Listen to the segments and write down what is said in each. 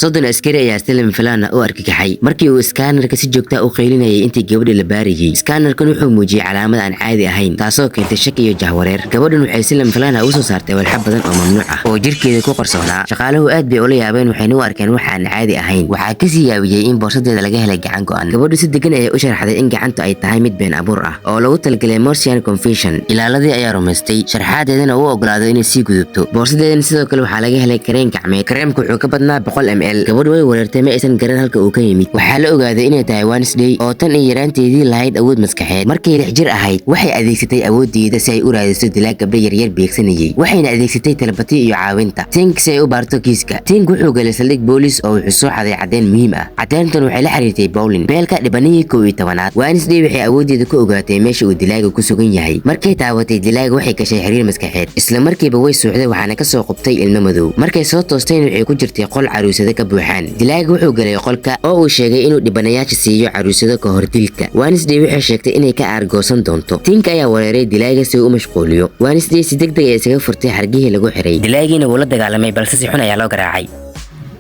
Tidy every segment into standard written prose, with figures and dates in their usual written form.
soddon askari ayaa si lama filaan ah u argagaxay markii uu scannerka si joogta ah u qeylinayay intii gabadha la baarayay. Scannerkan wuxuu muujiyay calaamad aan caadi ahayn taasoo keentay shak iyo jahwareer. Gabadhan waxay si lama filaan ah u soo saartay walxa badan oo mamnuuc ah oo jirkeeda ku qarsoonaa. Shaqaaluhu aad bay ula yaabeen waxayna u arkeen wax aan caadi ahayn. Waxaa ka sii yaabiyay in boorsadeeda laga helay gacan go'an. Gabadhu si degan ayay u sharaxday in gacantu ay tahay mid been abuur ah oo lagu talagalay Martian Confession. Ilaaladii ayaa rumaystay sharxaadeedana uu ogolaaday inay sii gudubto. Boorsadeedana sidoo kale waxaa laga helay kareen gacmeed. Kareemku wuxuu ka badnaa 100 ml. Gabadhu way wareertay ma aysan garan halka uu ka yimid. Waxaa la ogaaday inay tahay Wednesday oo tan iyo yaraanteedii lahayd awood maskaxeed. Markay 6 jir ahayd waxay adeegsatay awoodeeda si ay u raadiso dilaa gabdho yaryar beegsanayay. Waxayna adeegsatay telepati iyo caawinta Tink si ay u baarto kiiska. Tink wuxuu galay saldhig boolis oo wuxuu soo xaday cadeen muhiim ah. Cadeyntan waxay la xiriirtay Pauline beelka dhibanihii 11aad. Wednesday waxay awoodeeda ku ogaatay meesha uu dilaaga ku sugan yahay. Markay taawatay dilaaga waxay gashay xiriir maskaxeed. Isla markiiba way suuxday waxaana ka soo qubtay ilmo madow. Markay soo toostayna waxay ku jirtay qol caruusada ka buuxaan. Dilaaga wuxuu galay qolka oo uu sheegay inuu dhibanayaasha siiyo caruusada ka hor dilka. Wednesday waxay sheegtay inay ka aargoosan doonto. Tink ayaa weeraray dilaaga si uu u mashquuliyo. Wednesday si degdeg ah isaga furtay xargihii lagu xiray. Dilaagiina wuu la dagaalamay balse si xun ayaa loo garaacay.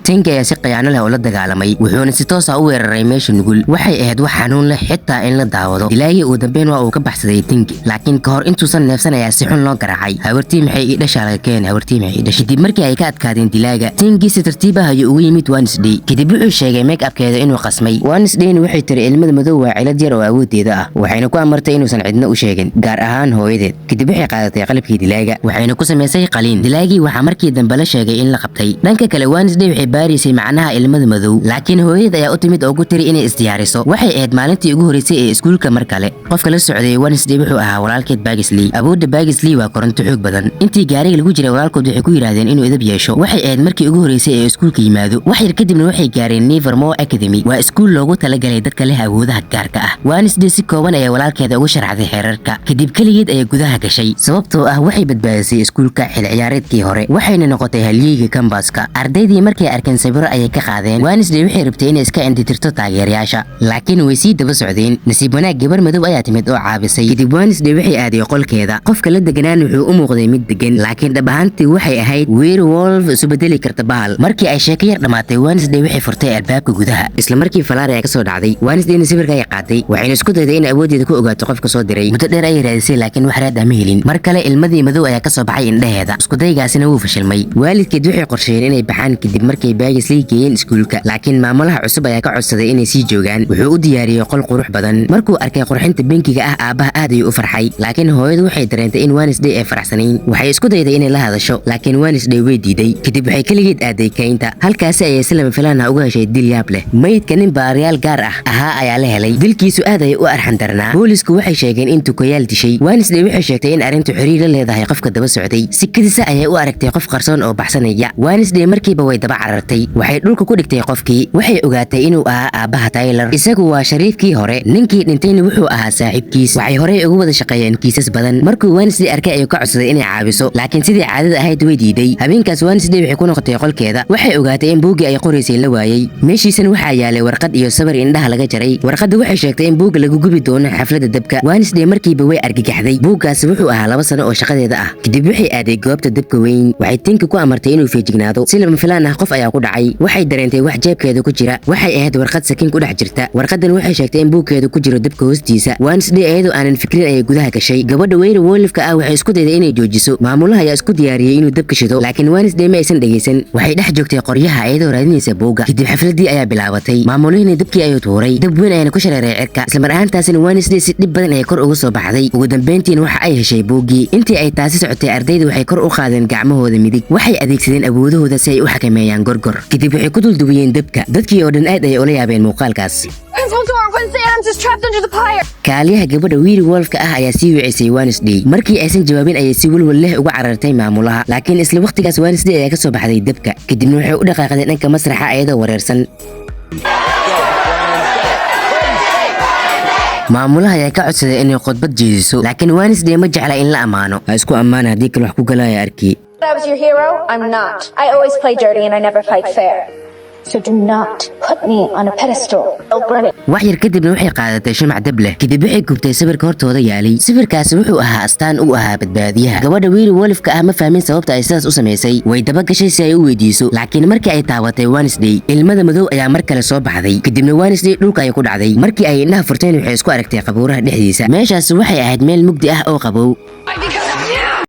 Tink ayaa si qiyaano leh oo la dagaalamay wuxuuna si toos ah u weeraray meesha nugul. Waxay ahayd wax xanuun leh xitaa in la daawado. Dilaagii uu dambeyn waa uu ka baxsaday Tink laakiin ka hor intuusan neefsan ayaa si xun loo garaacay. Habartii maxay ii dhashay laga keenay habartii maxay ii dhashay. Dib markii ay ka adkaadeen dilaaga Tink si tartiib ah ayuu ugu yimid Wednesday. Kadib wuxuu sheegay make-upkeeda inuu qasmay. Wednesday waxay tiri ilmada madow waa cilad yar oo awoodeeda ah. Waxayna ku amartay inuusan cidna u sheegin gaar ahaan hooyadeed. Kadib waxay qaadatay qalabkii dilaaga waxayna ku sameysay qaliin. Dilaagii waxa markii dambe la sheegay in la qabtay. Dhanka kale Wednesday waxay baarisay macnaha ilmada madow laakiin hooyada ayaa u timid oo ku tiri inay isdiyaariso. Waxay ahayd maalintii ugu horeysay ee iskuulka mar kale. Qofka la socday Wednesday wuxuu ahaa walaalkeed Bagisley. Awoodda Bagisley waa koronto xoog badan. Intii gaariga lagu jiray walaalkood waxay ku yiraahdeen inuu edeb yeesho. Waxay ahayd markii ugu horeysay ee iskuulka yimaado. Wax yar kadibna waxay gaareen Nevermore Academy. Waa iskuul loogu talagalay dadka leh awoodaha gaarka ah. Wednesday si kooban ayay walaalkeeda ugu sharaxday xeerarka. Kadib kaligeed ayay gudaha gashay sababtoo ah waxay badbaadisay iskuulka xil ciyaareedkii hore. Waxayna noqotay halyeeyga kambaska. Ardaydii markay arkeen sawiro ayay ka qaadeen. Wednesday waxay rabtay inay iska indhitirto taageerayaasha laakiin way sii daba socdeen. Nasiib wanaag gabar madow ayaa timid oo caabisay. Kadib Wednesday waxay aaday qolkeeda. Qofka la deganaan wuxuu u muuqday mid degan laakiin dhab ahaantii waxay ahayd werewolf isu bedeli karta bahal. Markii ay sheeko yar dhamaatay Wednesday waxay furtay albaabka gudaha. Isla markii falaar ay ka soo dhacday Wednesday sawirka ay qaaday waxayna isku dayday in awoodeeda ku ogaato qofka soo diray. Muddo dheer ay raadisay laakiin wax raad ah ma helin. Mar kale ilmadii madow ayaa ka soo baxay indhaheeda. Isku daygaasina wuu fashilmay. Waalidkeed waxay qorsheeyeen inay baxaan kadib markay Bagisley geeyeen iskuulka laakiin maamulaha cusub ayaa ka codsaday inay sii joogaan. Wuxuu u diyaariyay qol qurux badan. Markuu arkay qurxinta bankiga ah aabaha aad ayuu u farxay laakiin hooyadu waxay dareentay in Wednesday ay faraxsanayn. Waxay isku dayday inay la hadasho laakiin Wednesday way diiday. Kadib waxay kaligeed aaday kaynta. Halkaas ayay si lama filaan ah uga heshay dil yaab leh. Maydka nin baariyaal gaar ah ahaa ayaa la helay. Dilkiisu aad ayay u arxan darnaa. Boolisku waxay sheegeen in tukayaal dishay. Wednesday waxay sheegtay in arrintu xiriir la leedahay qofka daba socday. Si kadisa ayay u aragtay qof qarsoon oo baxsanaya. Wednesday markiiba way daba carartay. Waxay dhulka ku dhigtay qofkii. Waxay ogaatay inuu ahaa aabaha Tyler. Isagu waa shariifkii hore. Ninkii dhintayna wuxuu ahaa saaxiibkiis. Waxay horey ugu wada shaqeeyeen kiisas badan. Markuu Wednesday arkay ayuu ka codsaday inay caawiso laakiin sidii caadada ahayd way diiday. Habeenkaas Wednesday waxay ku noqotay qolkeeda. Waxay ogaatay in buuggii ay qoraysay la waayay. Meeshiisana waxaa yaalay warqad iyo sawir indhaha laga jaray. Warqadda waxay sheegtay in buugga lagu gubi doono xafladda dabka. Wednesday markiiba way argagaxday. Buuggaas wuxuu ahaa 2 sano oo shaqadeeda ah. Kadib waxay aaday goobta dabka weyn. Waxay Tink ku amartay inuu feejignaado. Si lama filaan ah qof ayaa ku dhacay. Waxay dareentay wax jeebkeeda ku jira. Waxay ahayd warqad sakin ku dhex jirta. Warqadan waxay sheegtay in buuggeedu ku jiro dabka hoostiisa. Wednesday ayadoo aanan fikrin ayay gudaha gashay. Gabadha werewolfka ah waxay isku dayday inay joojiso. Maamulaha ayaa isku diyaariyay inuu dabka shido laakiin Wednesday ma aysan dhageysan. Waxay dhex joogtay qoryaha ayadoo raadinaysa buugga. Kadib xafladii ayaa bilaabatay. Maamulihii dabkii ayuu tuuray. Dab weyn ayana ku shareeray cirka. Isla mar ahaantaasina Wednesday si dhib badan ay kor uga soo baxday. Ugu dambeyntiina waxa ay heshay buuggii. Intii ay taasi socotay ardaydu waxay kor u qaadeen gacmahooda midig. Waxay adeegsadeen awoodahooda si ay u xakameeyaan gorgor. Kadib waxay ku duldubiyeen dabka. Dadkii oo dhan aad ay ula yaabeen muuqaalkaas. Kaaliyaha gabadha werewolfka ah ayaa sii wicisay Wednesday. Markii aysan jawaabin ayay si walwal leh uga carartay maamulaha laakiin isla waqtigaas Wednesday ayaa ka soo baxday dabka. Kadibna waxay u dhaqaaqday dhanka masraxa ayadoo wareersan. maamulaha ayaa ka codsaday inay khudbad jeediso laakiin Wednesday ma jecla in la amaano. Ha isku ammaan haddii kale wax ku galaya arki. I was your hero, I'm not. I always play dirty and I never fight fair. So do not put me on a pedestal. wax yar kadibna waxay qaadatay shamac dab leh kadib waxay gubtay sawirka hortooda yaalay sawirkaasi wuxuu ahaa astaan u ahaa badbaadiyaha gabadha Willy Wolfka ah ma fahmin sababta ay sidaas u sameysay way daba gashay si ay u weydiiso laakiin markii ay taabatay Wednesday ilmada madow ayaa mar kale soo baxday kadibna Wednesday dhulka ay ku dhacday markii ay indhaha furteen waxay isku aragtay qabuuraha dhexdiisa meeshaas waxay ahayd meel mugdi ah oo qabow